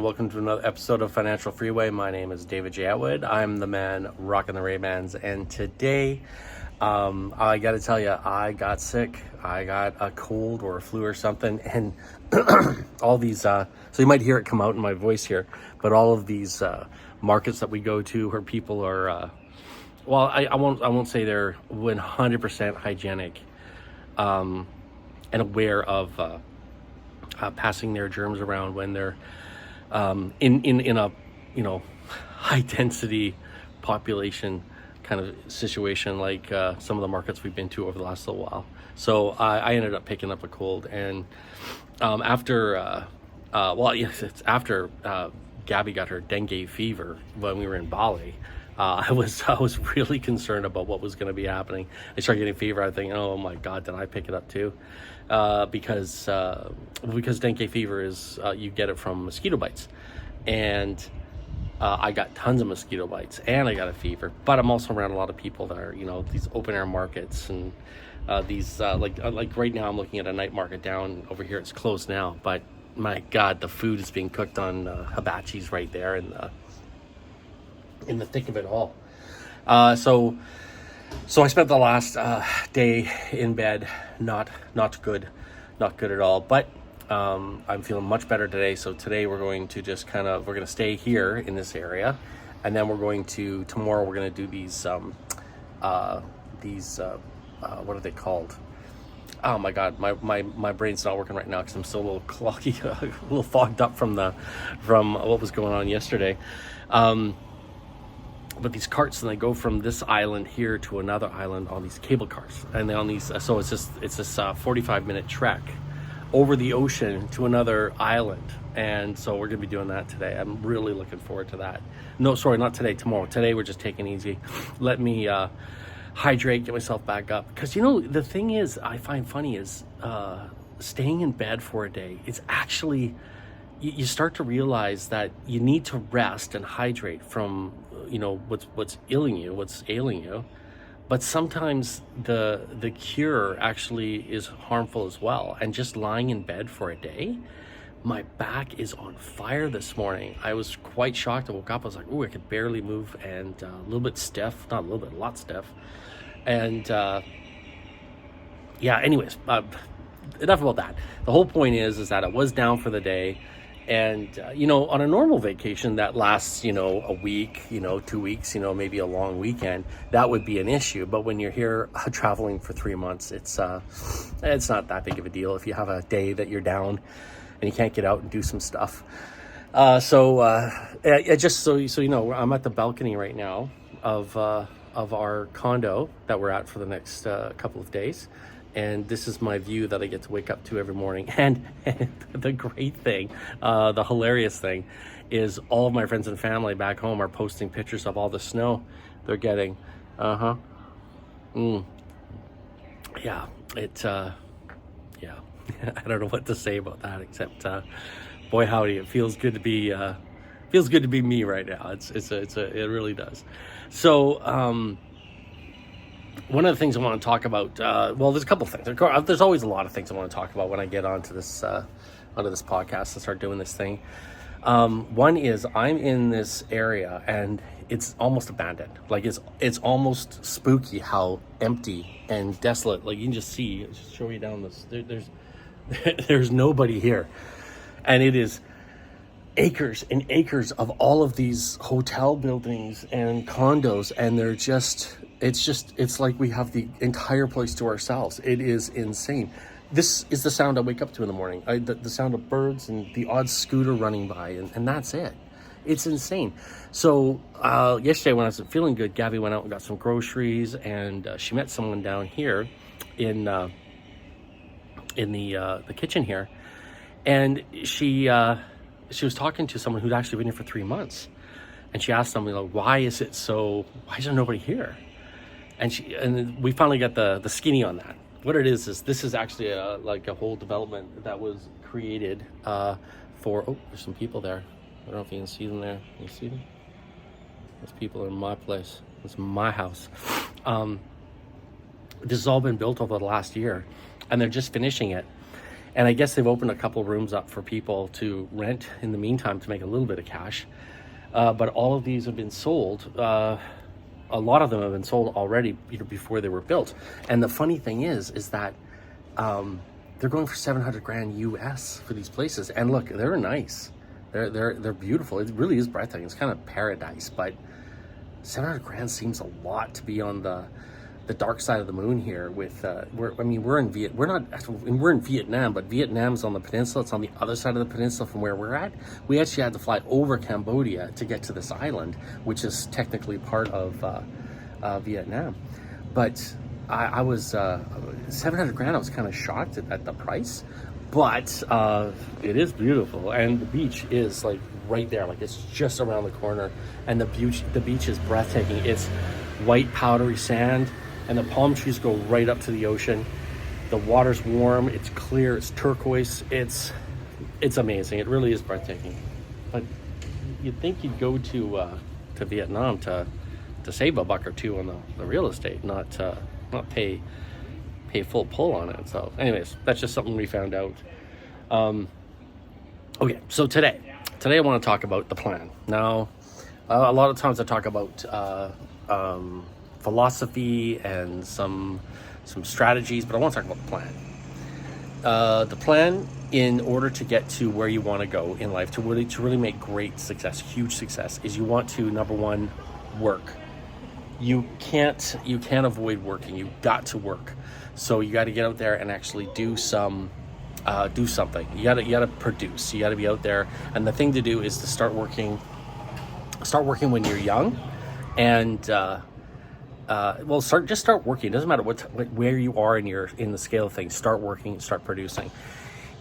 and welcome to another episode of Financial Freeway. My name is David J. Attwood. I'm the man rocking the Ray-Bans, and today, I got to tell you, I got sick. I got a cold or a flu or something, and all these, so you might hear it come out in my voice here, but all of these markets that we go to where people are, well, I won't say they're 100% hygienic and aware of passing their germs around when they're in a high density population kind of situation like some of the markets we've been to over the last little while. So I ended up picking up a cold, and after Gabby got her dengue fever when we were in Bali. I was really concerned about what was going to be happening. I started getting fever. I think, oh my God, did I pick it up too? Because dengue fever is you get it from mosquito bites, and I got tons of mosquito bites, and I got a fever. But I'm also around a lot of people that are these open air markets, and these like right now I'm looking at a night market down over here. It's closed now, but my God, the food is being cooked on hibachis right there in the thick of it all. So I spent the last day in bed, not good at all. But I'm feeling much better today. So today we're going to just we're going to stay here in this area, and then tomorrow we're going to do these what are they called? Oh my God, my brain's not working right now because I'm still a little cloggy, a little fogged up from what was going on yesterday. But these carts, and they go from this island here to another island on these cable cars, and they on these. So it's this 45-minute trek over the ocean to another island, and so we're gonna be doing that today. I'm really looking forward to that. No, sorry, not today. Tomorrow. Today we're just taking it easy. Let me hydrate, get myself back up, because the thing is, I find funny is staying in bed for a day. It's actually you start to realize that you need to rest and hydrate from what's ailing you, but sometimes the cure actually is harmful as well. And just lying in bed for a day, my back is on fire this morning. I was quite shocked. I woke up, I was like, ooh, I could barely move, and a little bit stiff, not a little bit, a lot stiff. And anyways, enough about that. The whole point is that it was down for the day. And, on a normal vacation that lasts, a week, 2 weeks, maybe a long weekend, that would be an issue. But when you're here traveling for 3 months, it's not that big of a deal if you have a day that you're down and you can't get out and do some stuff. Just so you know, I'm at the balcony right now of our condo that we're at for the next couple of days. And this is my view that I get to wake up to every morning. And the great thing, the hilarious thing, is all of my friends and family back home are posting pictures of all the snow they're getting. Yeah, I don't know what to say about that, except boy howdy, it feels good to be me right now. It really does. So one of the things I want to talk about, there's a couple things. There's always a lot of things I want to talk about when I get onto this podcast and start doing this thing. One is I'm in this area and it's almost abandoned. Like it's almost spooky how empty and desolate. Like you can just see. I'll just show you down this. There's nobody here, and it is acres and acres of all of these hotel buildings and condos, and it's like we have the entire place to ourselves. It is insane. This is the sound I wake up to in the morning. The sound of birds and the odd scooter running by, and that's it. It's insane. So yesterday when I was feeling good, Gabby went out and got some groceries, and she met someone down here in the kitchen here, and she was talking to someone who'd actually been here for 3 months, and she asked them, why is there nobody here? And we finally got the skinny on that. What it is this is actually a whole development that was created for. There's some people there. I don't know if you can see them there. Can you see them? There's people in my place. It's my house. This has all been built over the last year, and they're just finishing it. And I guess they've opened a couple rooms up for people to rent in the meantime to make a little bit of cash. But all of these have been sold. A lot of them have been sold already, before they were built. And the funny thing is that they're going for $700,000 US for these places. And look, they're nice. They're beautiful. It really is breathtaking. It's kind of paradise, but $700,000 seems a lot to be on the dark side of the moon here. With we're in Vietnam, but Vietnam's on the peninsula. It's on the other side of the peninsula from where we're at. We actually had to fly over Cambodia to get to this island, which is technically part of Vietnam. But I was $700,000. I was kind of shocked at the price, but it is beautiful, and the beach is like right there. Like, it's just around the corner, and the beach is breathtaking. It's white powdery sand, and the palm trees go right up to the ocean. The water's warm, it's clear, it's turquoise. It's amazing. It really is breathtaking. But you'd think you'd go to Vietnam to save a buck or two on the real estate, not pay full pull on it. So anyways, that's just something we found out. Okay, so today I want to talk about the plan. Now, a lot of times I talk about philosophy and some strategies, but I want to talk about the plan. The plan, in order to get to where you want to go in life, to really make great success, huge success, is you want to, number one, work. You can't avoid working. You've got to work. So you got to get out there and actually do something. You got to produce. You got to be out there. And the thing to do is to start working when you're young, and start working. It doesn't matter where you are in the scale of things. Start working, start producing.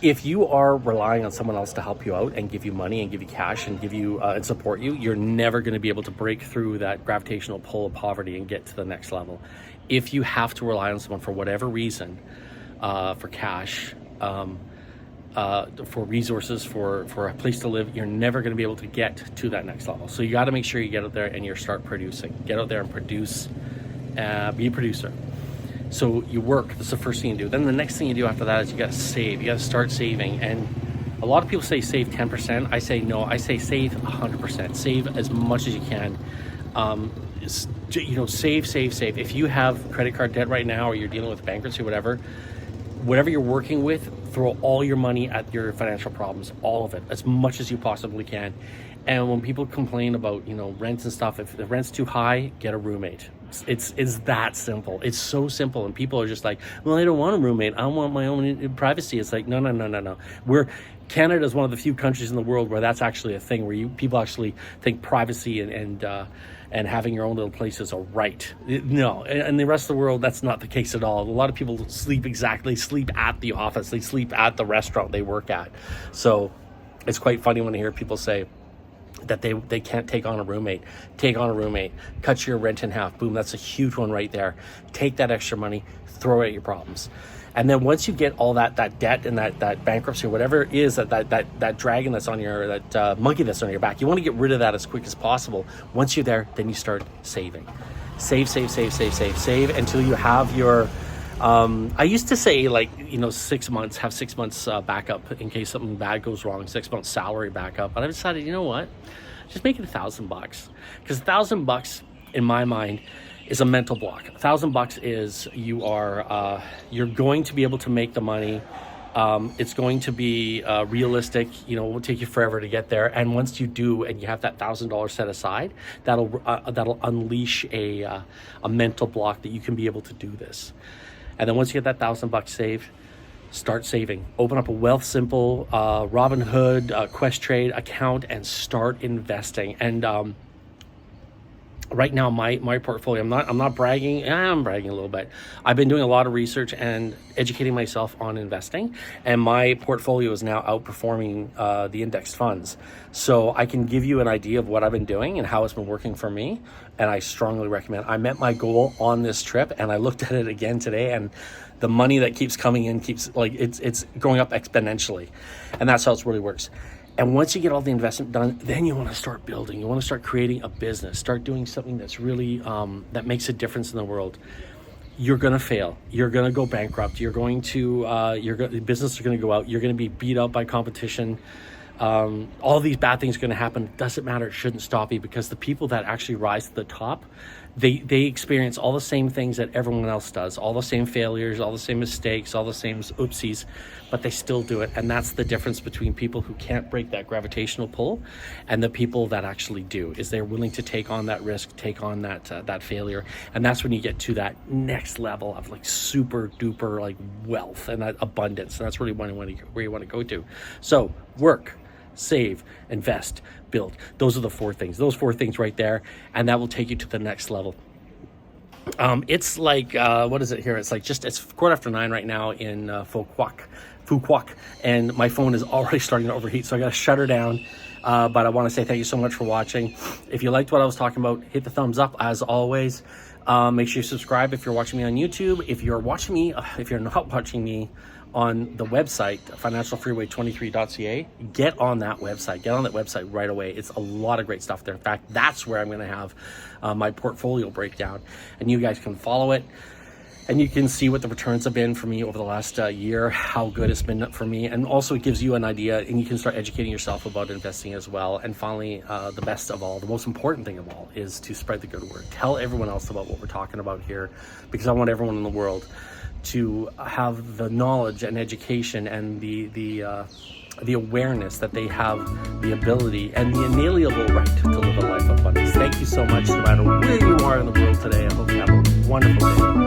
If you are relying on someone else to help you out and give you money and give you cash and give you and support you, you're never going to be able to break through that gravitational pull of poverty and get to the next level. If you have to rely on someone for whatever reason, for cash, for resources, for a place to live, you're never going to be able to get to that next level. So you got to make sure you get out there and you start producing. Get out there and produce. Be a producer. So you work. That's the first thing you do. Then the next thing you do after that is you got to save. You got to start saving. And a lot of people say save 10%. I say no. I say save 100%. Save as much as you can. Save. If you have credit card debt right now, or you're dealing with bankruptcy, whatever you're working with, throw all your money at your financial problems, all of it, as much as you possibly can. And when people complain about, rent and stuff, if the rent's too high, get a roommate. It's that simple. It's so simple. And people are just like, well, I don't want a roommate. I want my own privacy. It's like, no. Canada is one of the few countries in the world where that's actually a thing, where people actually think privacy and having your own little place is a right. No, and the rest of the world, that's not the case at all. A lot of people sleep at the office. They sleep at the restaurant they work at. So it's quite funny when I hear people say that they can't take on a roommate. Take on a roommate. Cut your rent in half. Boom, that's a huge one right there. Take that extra money, throw it at your problems. And then once you get all that debt and that bankruptcy or whatever it is, that dragon that's on that monkey that's on your back, you want to get rid of that as quick as possible. Once you're there, then you start saving. Save until you have your I used to say 6 months, have 6 months backup in case something bad goes wrong, 6 months salary backup. But I decided, you know what, just make it $1,000, because $1,000 in my mind is a mental block. $1,000 is you're going to be able to make the money. It's going to be realistic. It will take you forever to get there. And once you do, and you have that $1,000 set aside, that'll unleash a mental block that you can be able to do this. And then once you get that $1,000 saved, start saving. Open up a Wealthsimple, Robinhood, Questrade account, and start investing. And right now, my portfolio, I'm not bragging. I'm bragging a little bit. I've been doing a lot of research and educating myself on investing, and my portfolio is now outperforming the index funds. So I can give you an idea of what I've been doing and how it's been working for me, and I strongly recommend. I met my goal on this trip, and I looked at it again today, and the money that keeps coming in it's going up exponentially, and that's how it really works. And once you get all the investment done, then you want to start building. You want to start creating a business. Start doing something that's really, that makes a difference in the world. you're going to fail. You're going to go bankrupt. You're going to, your business is going to go out. You're going to be beat out by competition. All these bad things are going to happen. It doesn't matter. It shouldn't stop you, because the people that actually rise to the top, they experience all the same things that everyone else does, all the same failures, all the same mistakes, all the same oopsies, but they still do it. And that's the difference between people who can't break that gravitational pull and the people that actually do, is they're willing to take on that risk, take on that failure. And that's when you get to that next level of like super duper like wealth and that abundance. And that's really where you want to go to. So work, save, invest, build. Those are the 4 things. Those 4 things right there, and that will take you to the next level. It's like what is it here? It's 9:15 right now in Pau Quoc, and my phone is already starting to overheat, so I got to shut her down. But I want to say thank you so much for watching. If you liked what I was talking about, hit the thumbs up as always. Make sure you subscribe if you're watching me on YouTube. If you're not watching me on the website, financialfreeway23.ca, get on that website right away. It's a lot of great stuff there. In fact, that's where I'm going to have my portfolio breakdown, and you guys can follow it, and you can see what the returns have been for me over the last year, how good it's been for me, and also it gives you an idea, and you can start educating yourself about investing as well. And finally, the best of all, the most important thing of all, is to spread the good word. Tell everyone else about what we're talking about here, because I want everyone in the world to have the knowledge and education and the awareness that they have the ability and the inalienable right to live a life of abundance. Thank you so much, no matter where you are in the world today. I hope you have a wonderful day.